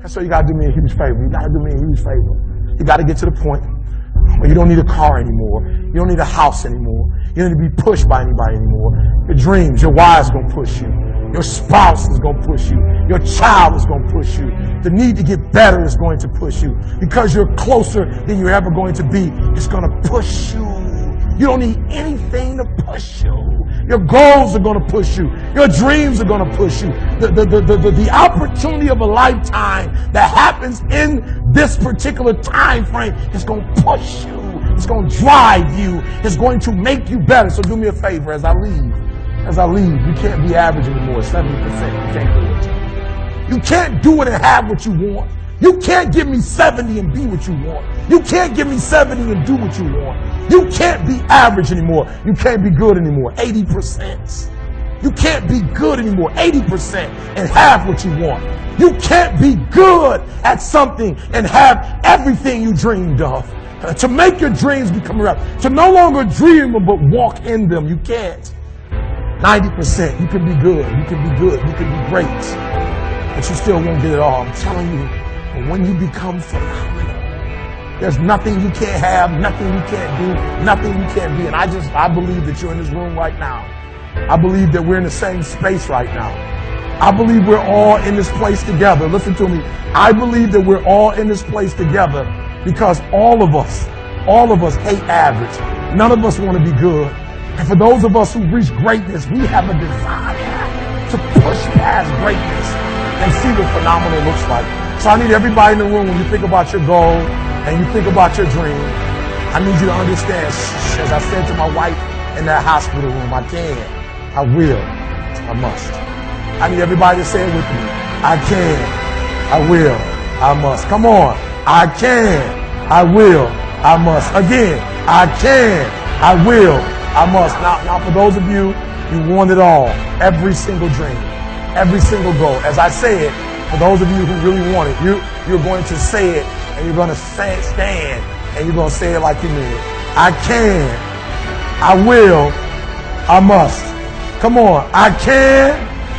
And so you got to do me a huge favor. You got to do me a huge favor. You got to get to the point where you don't need a car anymore. You don't need a house anymore. You don't need to be pushed by anybody anymore. Your dreams, your wife's going to push you. Your spouse is going to push you. Your child is going to push you. The need to get better is going to push you. Because you're closer than you're ever going to be, it's going to push you. You don't need anything to push you. Your goals are going to push you. Your dreams are going to push you. The opportunity of a lifetime that happens in this particular time frame is going to push you. It's going to drive you. It's going to make you better. So do me a favor as I leave. You can't be average anymore. 70%. You can't do it. You can't do it and have what you want. You can't give me 70 and be what you want. You can't give me 70 and do what you want. You can't be average anymore. You can't be good anymore. 80%. You can't be good anymore. 80% and have what you want. You can't be good at something and have everything you dreamed of. To make your dreams become real. To no longer dream them but walk in them. You can't. 90%. You can be good. You can be good. You can be great. But you still won't get it all. I'm telling you. But when you become phenomenal, there's nothing you can't have, nothing you can't do, nothing you can't be. And I believe that you're in this room right now. I believe that we're in the same space right now. I believe we're all in this place together. Listen to me. I believe that we're all in this place together because all of us hate average. None of us want to be good. And for those of us who reach greatness, we have a desire to push past greatness and see what phenomenal looks like. So I need everybody in the room, when you think about your goal and you think about your dream, I need you to understand, as I said to my wife in that hospital room, I can, I will, I must. I need everybody to say it with me. I can, I will, I must. Come on. I can, I will, I must. Again, I can, I will, I must. Now for those of you, you want it all. Every single dream, every single goal. As I say it, for those of you who really want it, you're going to say it and you're going to stand and you're going to say it like you mean it. I can, I will, I must. Come on. I can,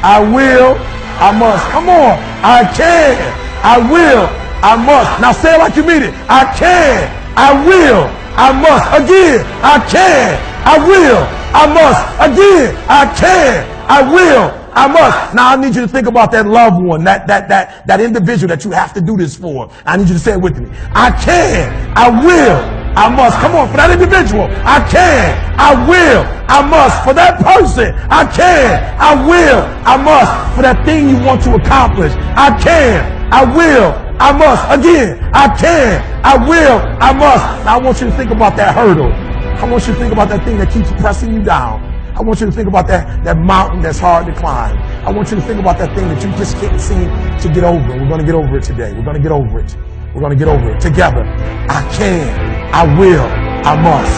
I will, I must. Come on. I can, I will, I must. Now say it like you mean it. I can, I will, I must. Again, I can, I will, I must. Again, I can, I will, I must. Now I need you to think about that loved one, that individual that you have to do this for. I need you to say it with me. I can, I will, I must. Come on, for that individual. I can, I will, I must. For that person, I can, I will, I must. For that thing you want to accomplish, I can, I will, I must. Again, I can, I will, I must. Now I want you to think about that hurdle. I want you to think about that thing that keeps pressing you down. I want you to think about that mountain that's hard to climb. I want you to think about that thing that you just can't seem to get over. We're going to get over it today. We're going to get over it. We're going to get over it together. I can, I will, I must.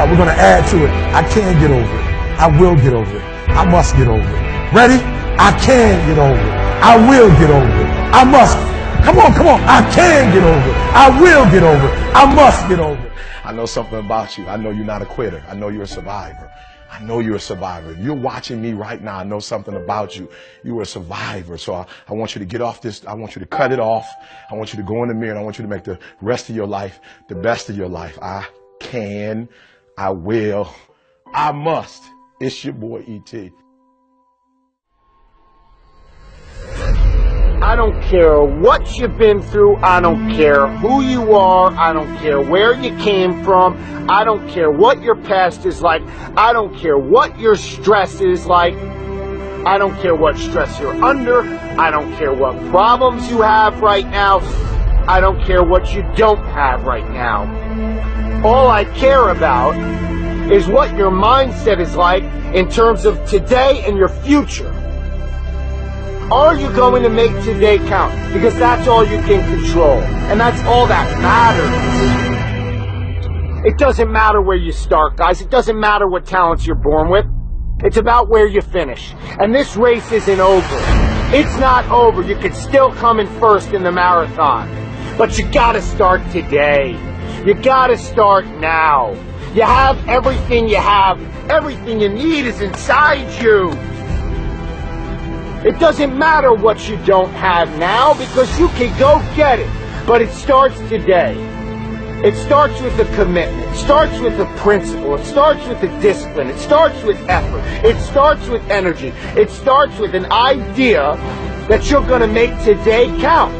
We're going to add to it. I can get over it. I will get over it. I must get over it. Ready? I can get over it. I will get over it. I must. Come on, come on. I can get over it. I will get over it. I must get over it. I know something about you. I know you're not a quitter. I know you're a survivor. I know you're a survivor. You're watching me right now. I know something about you. You're a survivor. So I want you to get off this. I want you to cut it off. I want you to go in the mirror and I want you to make the rest of your life the best of your life. I can, I will, I must. It's your boy E.T. I don't care what you've been through. I don't care who you are. I don't care where you came from. I don't care what your past is like. I don't care what your stress is like. I don't care what stress you're under. I don't care what problems you have right now. I don't care what you don't have right now. All I care about is what your mindset is like in terms of today and your future. Are you going to make today count? Because that's all you can control. And that's all that matters. It doesn't matter where you start, guys. It doesn't matter what talents you're born with. It's about where you finish. And this race isn't over. It's not over. You could still come in first in the marathon. But you gotta start today. You gotta start now. You have everything you have. Everything you need is inside you. It doesn't matter what you don't have now because you can go get it. But it starts today. It starts with a commitment. It starts with a principle. It starts with a discipline. It starts with effort. It starts with energy. It starts with an idea that you're going to make today count.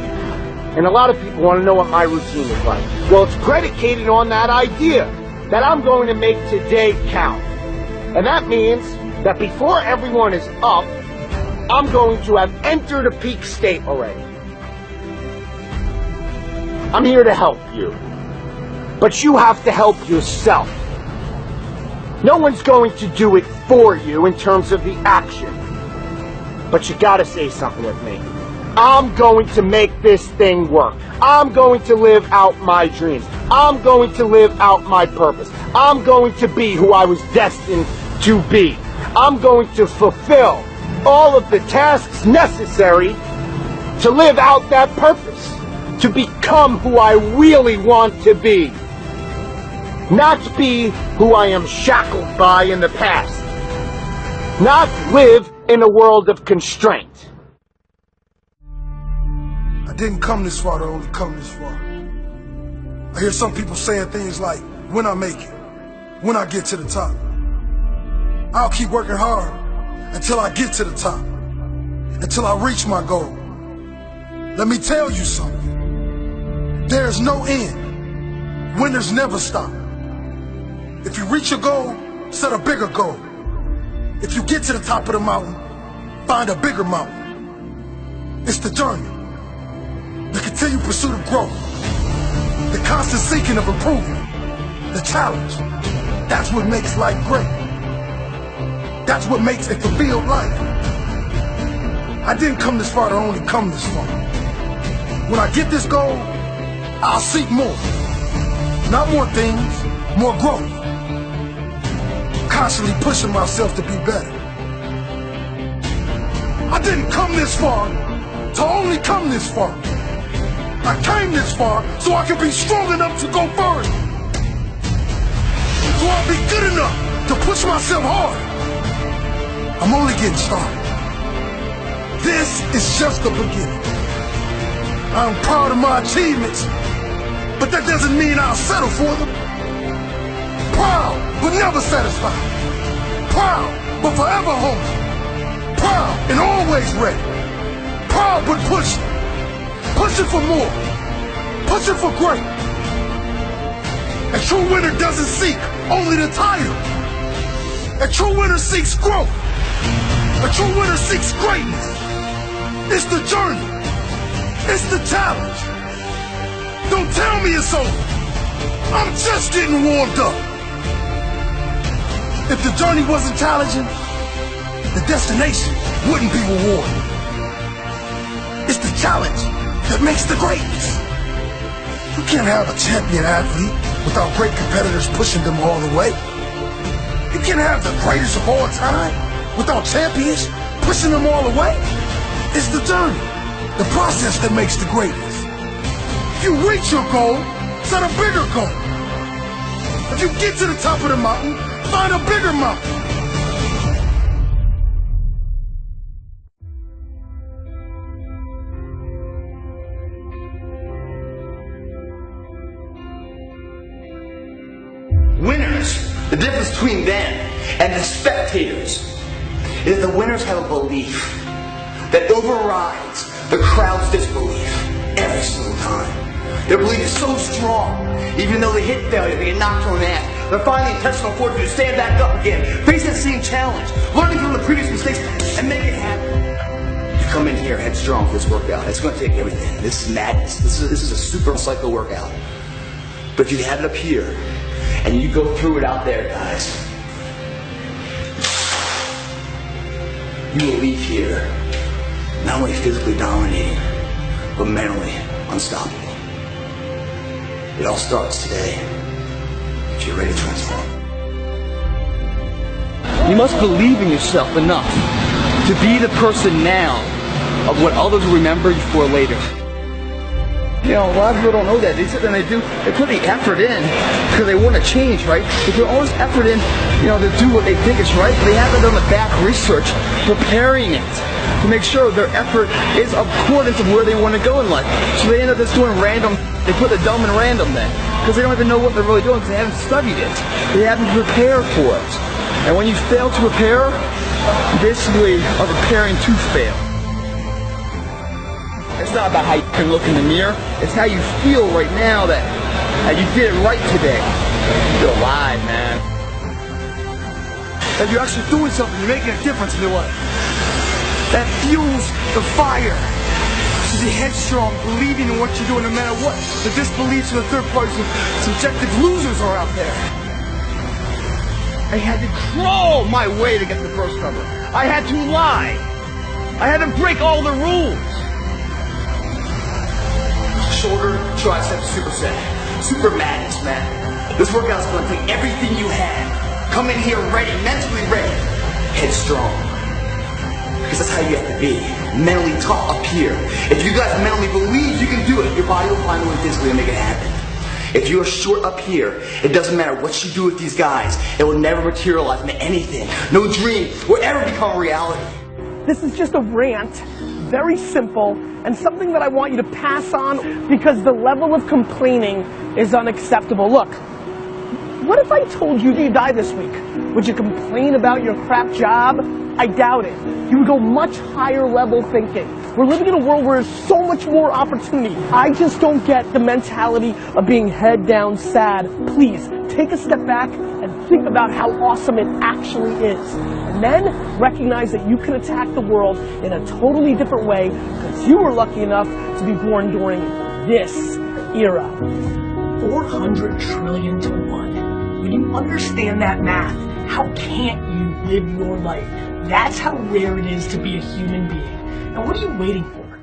And a lot of people want to know what my routine is like. Well, it's predicated on that idea that I'm going to make today count. And that means that before everyone is up, I'm going to have entered a peak state already. I'm here to help you. But you have to help yourself. No one's going to do it for you in terms of the action. But you gotta say something with me. I'm going to make this thing work. I'm going to live out my dreams. I'm going to live out my purpose. I'm going to be who I was destined to be. I'm going to fulfill all of the tasks necessary to live out that purpose, to become who I really want to be, not be who I am shackled by in the past, not live in a world of constraint. I didn't come this far to only come this far. I hear some people saying things like, when I make it, when I get to the top. I'll keep working hard until I get to the top, until I reach my goal. Let me tell you something. There's no end. Winners never stop. If you reach your goal, set a bigger goal. If you get to the top of the mountain, find a bigger mountain. It's the journey, the continued pursuit of growth, the constant seeking of improvement, the challenge. That's what makes life great. That's what makes a fulfilled life. I didn't come this far to only come this far. When I get this goal, I'll seek more. Not more things, more growth. Constantly pushing myself to be better. I didn't come this far to only come this far. I came this far so I could be strong enough to go further. So I'll be good enough to push myself hard. I'm only getting started. This is just the beginning. I'm proud of my achievements, but that doesn't mean I'll settle for them. Proud, but never satisfied. Proud, but forever hungry. Proud and always ready. Proud, but pushing. Pushing for more. Pushing for great. A true winner doesn't seek only the title. A true winner seeks growth. A true winner seeks greatness. It's the journey. It's the challenge. Don't tell me it's over. I'm just getting warmed up. If the journey wasn't challenging, the destination wouldn't be rewarding. It's the challenge that makes the greatness. You can't have a champion athlete without great competitors pushing them all the way. You can't have the greatest of all time without champions pushing them all the way. It's the journey, the process that makes the greatness. If you reach your goal, set a bigger goal. If you get to the top of the mountain, find a bigger mountain. Winners, the difference between them and the spectators is that the winners have a belief that overrides the crowd's disbelief every single time. Their belief is so strong, even though they hit failure, they get knocked on the ass, they're finding the intentional fortitude to stand back up again, face that same challenge, learning from the previous mistakes, and make it happen. You come in here headstrong for this workout. It's going to take everything. This is madness. This is a super cycle workout. But if you had it up here, and you go through it out there, guys, you will leave here not only physically dominating, but mentally unstoppable. It all starts today, if you're ready to transform. You must believe in yourself enough to be the person now of what others will remember you for later. You know, a lot of people don't know that. They sit there and they put the effort in because they want to change, right? They put all this effort in, you know, to do what they think is right, but they haven't done the back research preparing it. to make sure their effort is accordance of where they want to go in life. So they end up just doing random, they put the dumb in random then, because they don't even know what they're really doing because they haven't studied it. They haven't prepared for it. And when you fail to prepare, you basically are preparing to fail. It's not about how you can look in the mirror, it's how you feel right now that you did it right today. You're alive, man. That you're actually doing something, you're making a difference in your life. That fuels the fire. To be headstrong, believing in what you're doing no matter what the disbeliefs of the third parties, subjective losers are out there. I had to crawl my way to get the first cover. I had to lie. I had to break all the rules. Shoulder, tricep, superset. Super madness, man. This workout's gonna take everything you have. Come in here ready, mentally ready. Headstrong. Because that's how you have to be. Mentally tough up here. If you guys mentally believe you can do it, your body will find a way physically to make it happen. If you're short up here, it doesn't matter what you do with these guys. It will never materialize into anything. No dream will ever become a reality. This is just a rant, very simple, and something that I want you to pass on because the level of complaining is unacceptable. Look, what if I told you you die this week? Would you complain about your crap job? I doubt it. You would go much higher level thinking. We're living in a world where there's so much more opportunity. I just don't get the mentality of being head down sad. Please, take a step back and think about how awesome it actually is. And then recognize that you can attack the world in a totally different way because you were lucky enough to be born during this era. 400 trillion to 1. When you understand that math, how can't you live your life? That's how rare it is to be a human being. Now what are you waiting for?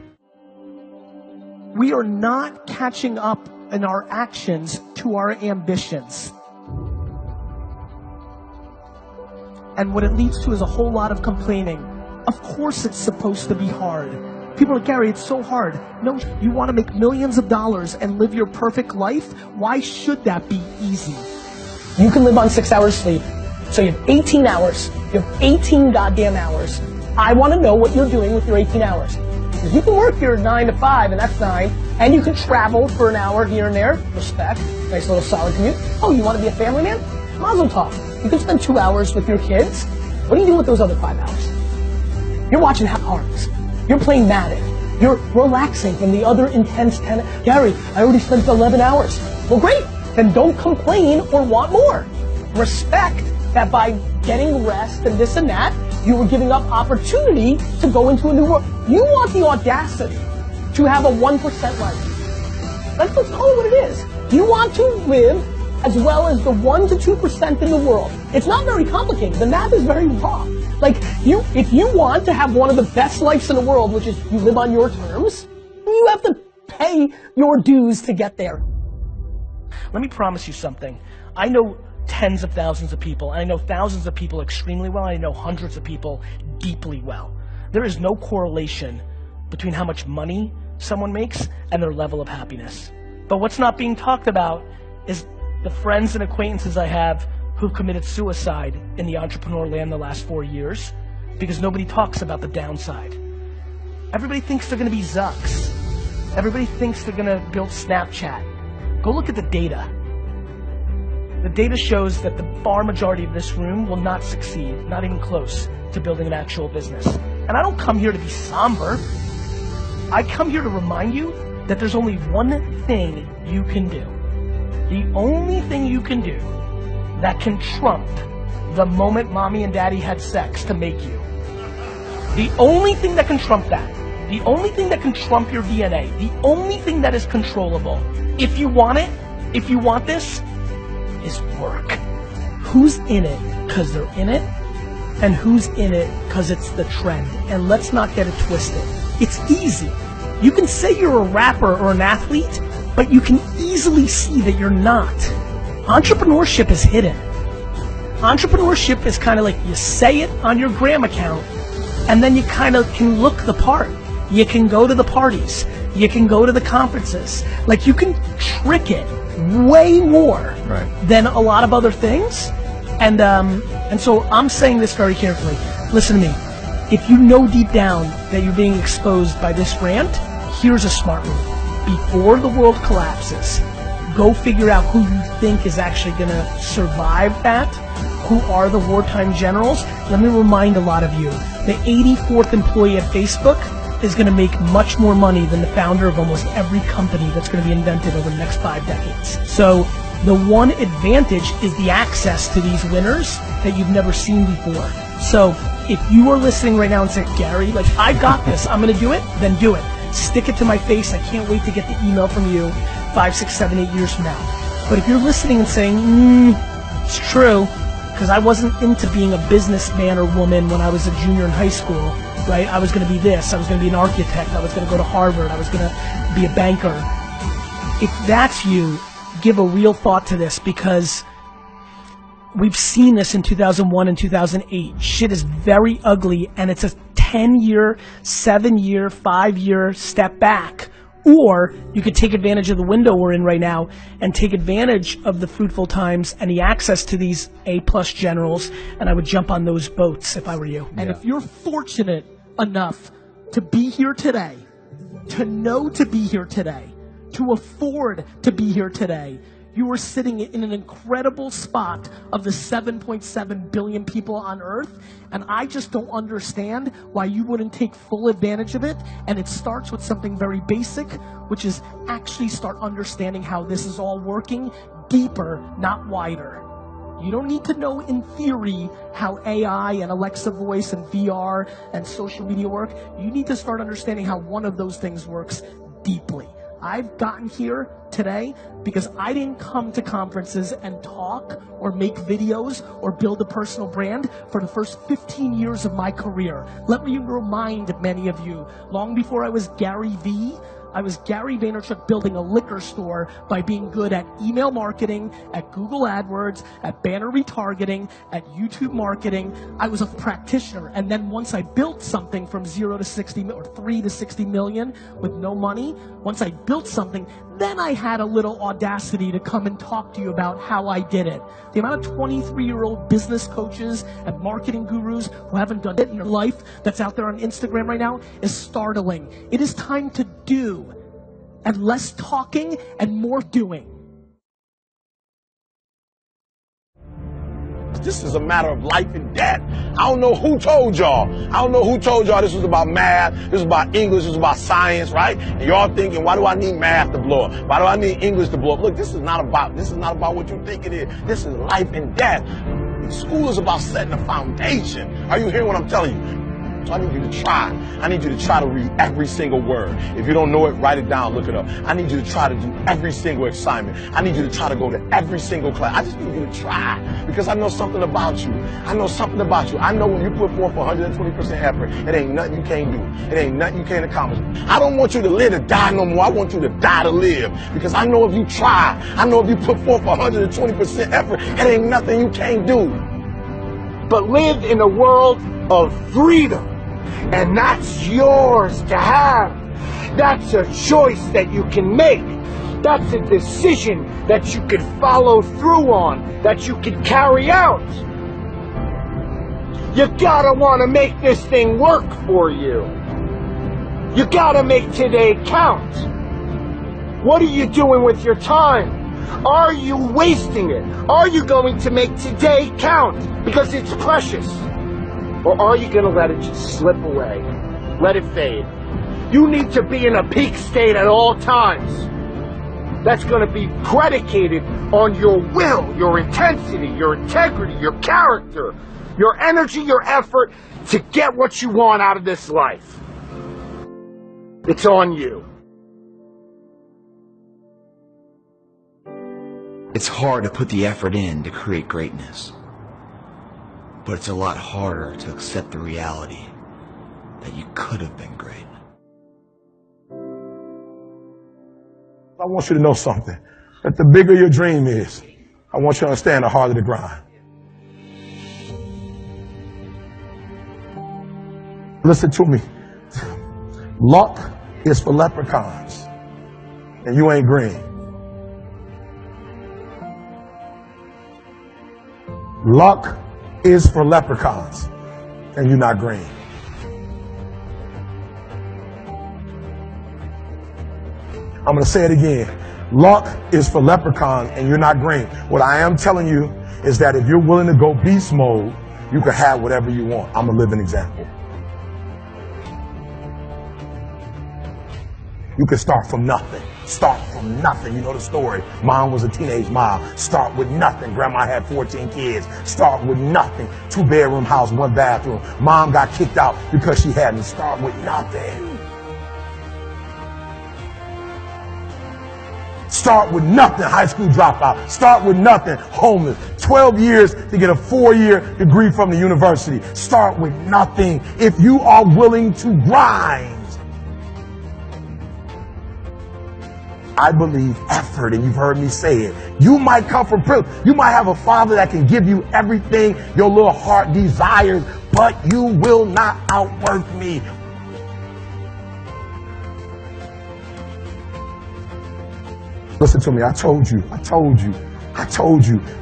We are not catching up in our actions to our ambitions. And what it leads to is a whole lot of complaining. Of course it's supposed to be hard. People are like, Gary, it's so hard. No, you want to make millions of dollars and live your perfect life? Why should that be easy? You can live on 6 hours sleep. So you have 18 hours. You have 18 goddamn hours. I want to know what you're doing with your 18 hours. Because you can work your 9 to 5, and that's 9. And you can travel for an hour here and there. Respect. Nice little solid commute. Oh, you want to be a family man? Mazel tov. You can spend 2 hours with your kids. What do you do with those other 5 hours? You're watching Harps. You're playing Madden. You're relaxing from the other intense 10. Gary, I already spent 11 hours. Well, great. Then don't complain or want more. Respect that by getting rest and this and that, you were giving up opportunity to go into a new world. You want the audacity to have a 1% life. Let's call it what it is. You want to live as well as the 1 to 2% in the world. It's not very complicated. The math is very raw. Like, if you want to have one of the best lives in the world, which is you live on your terms, you have to pay your dues to get there. Let me promise you something. I know tens of thousands of people. I know thousands of people extremely well. I know hundreds of people deeply well. There is no correlation between how much money someone makes and their level of happiness. But what's not being talked about is the friends and acquaintances I have who've committed suicide in the entrepreneur land the last 4 years because nobody talks about the downside. Everybody thinks they're going to be Zucks. Everybody thinks they're going to build Snapchat. Go look at the data. The data shows that the far majority of this room will not succeed, not even close, to building an actual business. And I don't come here to be somber. I come here to remind you that there's only one thing you can do. The only thing you can do that can trump the moment mommy and daddy had sex to make you. The only thing that can trump that, the only thing that can trump your DNA, the only thing that is controllable, if you want it, if you want this, is work. Who's in it because they're in it, and who's in it because it's the trend. And let's not get it twisted. It's easy. You can say you're a rapper or an athlete, but you can easily see that you're not. Entrepreneurship is hidden. Entrepreneurship is kind of like you say it on your gram account, and then you kind of can look the part. You can go to the parties. You can go to the conferences. Like, you can trick it way more than a lot of other things. And so I'm saying this very carefully. Listen to me. if you know deep down that you're being exposed by this rant, here's a smart move. Before the world collapses, go figure out who you think is actually going to survive that. Who are the wartime generals? Let me remind a lot of you, the 84th employee at Facebook is going to make much more money than the founder of almost every company that's going to be invented over the next 5 decades. So the one advantage is the access to these winners that you've never seen before. So if you are listening right now and say, Gary, like, I got this, I'm going to do it, then do it. Stick it to my face. I can't wait to get the email from you 5, 6, 7, 8 years from now. But if you're listening and saying, it's true, because I wasn't into being a businessman or woman when I was a junior in high school, right? I was going to be this, I was going to be an architect, I was going to go to Harvard, I was going to be a banker. If that's you, give a real thought to this, because we've seen this in 2001 and 2008. Shit is very ugly, and it's a 10-year, 7-year, 5-year step back. Or you could take advantage of the window we're in right now and take advantage of the fruitful times and the access to these A-plus generals, and I would jump on those boats if I were you. And if you're fortunate enough to be here today, to know to be here today, to afford to be here today, you are sitting in an incredible spot of the 7.7 billion people on Earth, and I just don't understand why you wouldn't take full advantage of it. And it starts with something very basic, which is actually start understanding how this is all working deeper, not wider. You don't need to know in theory how AI and Alexa voice and VR and social media work. You need to start understanding how one of those things works deeply. I've gotten here today because I didn't come to conferences and talk or make videos or build a personal brand for the first 15 years of my career. Let me remind many of you, long before I was Gary V, I was Gary Vaynerchuk building a liquor store by being good at email marketing, at Google AdWords, at banner retargeting, at YouTube marketing. I was a practitioner. And then once I built something from 0 to 60 or 3 to 60 million with no money, once I built something, then I had a little audacity to come and talk to you about how I did it. The amount of 23-year-old business coaches and marketing gurus who haven't done it in their life that's out there on Instagram right now is startling. It is time to do, and less talking and more doing. This is a matter of life and death. I don't know who told y'all. I don't know who told y'all this was about math, this was about English, this was about science, right? And y'all thinking, why do I need math to blow up? Why do I need English to blow up? Look, this is not about what you think it is. This is life and death. School is about setting a foundation. Are you hearing what I'm telling you? So I need you to try. I need you to try to read every single word. If you don't know it, write it down, look it up. I need you to try to do every single assignment. I need you to try to go to every single class. I just need you to try, because I know something about you. I know something about you. I know when you put forth 120% effort, it ain't nothing you can't do. It ain't nothing you can't accomplish. I don't want you to live to die no more. I want you to die to live, because I know if you try, I know if you put forth 120% effort, it ain't nothing you can't do. But live in a world of freedom, and that's yours to have. That's a choice that you can make. That's a decision that you can follow through on, that you can carry out. You gotta want to make this thing work for you. You gotta make today count. What are you doing with your time? Are you wasting it? Are you going to make today count because it's precious? Or are you going to let it just slip away? Let it fade. You need to be in a peak state at all times. That's going to be predicated on your will, your intensity, your integrity, your character, your energy, your effort to get what you want out of this life. It's on you. It's hard to put the effort in to create greatness, but it's a lot harder to accept the reality that you could have been great. I want you to know something, that the bigger your dream is, I want you to understand the harder the grind. Listen to me. Luck is for leprechauns, and you ain't green. Luck is for leprechauns, and you're not green. I'm going to say it again. Luck is for leprechauns and you're not green. What I am telling you is that if you're willing to go beast mode, you can have whatever you want. I'm a living example. You can start from nothing. Start from nothing. You know the story. Mom was a teenage mom. Start with nothing. Grandma had 14 kids. Start with nothing. 2-bedroom house, 1 bathroom. Mom got kicked out because she hadn't. Start with nothing. Start with nothing. High school dropout. Start with nothing. Homeless. 12 years to get a 4-year degree from the university. Start with nothing. If you are willing to grind. I believe effort, and you've heard me say it. You might come from privilege. You might have a father that can give you everything your little heart desires, but you will not outwork me. Listen to me, I told you.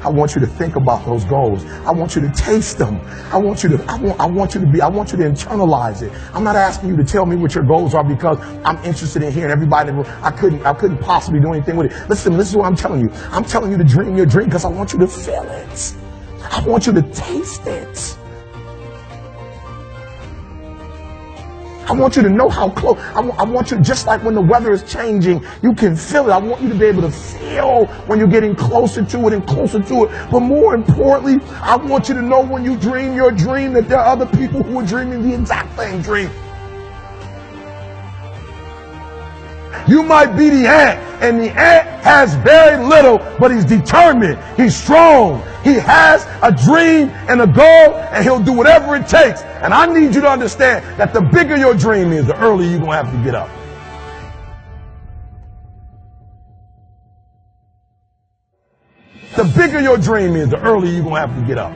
I want you to think about those goals. I want you to taste them. I want you to internalize it. I'm not asking you to tell me what your goals are because I'm interested in hearing everybody in the room. I couldn't possibly do anything with it. Listen, this is what I'm telling you. I'm telling you to dream your dream because I want you to feel it. I want you to taste it. I want you to know how close. I want you, just like when the weather is changing, you can feel it. I want you to be able to feel when you're getting closer to it and closer to it. But more importantly, I want you to know when you dream your dream that there are other people who are dreaming the exact same dream. You might be the ant, and the ant has very little, but he's determined. He's strong. He has a dream and a goal, and he'll do whatever it takes. And I need you to understand that the bigger your dream is, the earlier you're going to have to get up. The bigger your dream is, the earlier you're going to have to get up.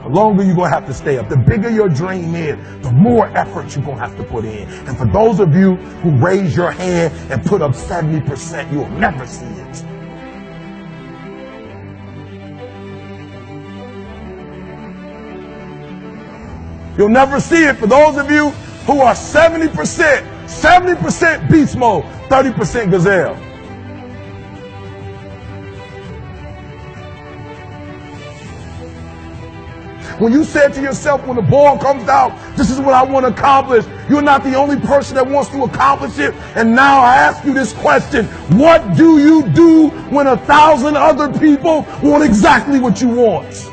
The longer you're going to have to stay up. The bigger your dream is, the more effort you're going to have to put in. And for those of you who raise your hand and put up 70%, you'll never see it. You'll never see it. For those of you who are 70% beast mode, 30% gazelle. When you said to yourself, when the ball comes out, this is what I want to accomplish, you're not the only person that wants to accomplish it. And now I ask you this question: what do you do when 1,000 other people want exactly what you want?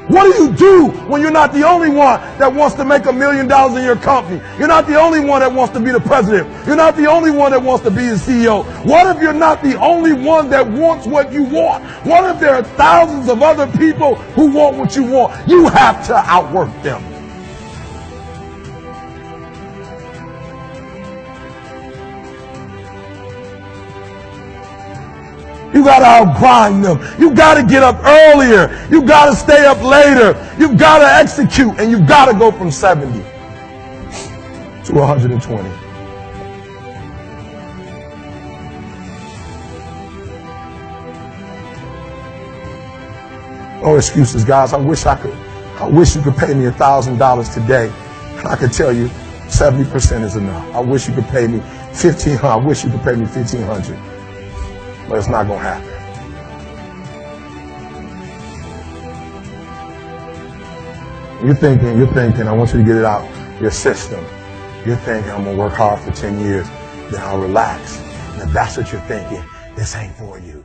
What do you do when you're not the only one that wants to make $1 million in your company? You're not the only one that wants to be the president. You're not the only one that wants to be the CEO. What if you're not the only one that wants what you want? What if there are thousands of other people who want what you want? You have to outwork them. You got to outgrind them. You got to get up earlier. You got to stay up later. You got to execute, and you got to go from 70 to 120. No excuses, guys. I wish you could pay me $1,000 today, and I could tell you 70% is enough. I wish you could pay me $1,500. I wish you could pay me $1,500. But it's not going to happen. You're thinking, I want you to get it out your system. You're thinking, I'm going to work hard for 10 years, then I'll relax. And if that's what you're thinking, this ain't for you.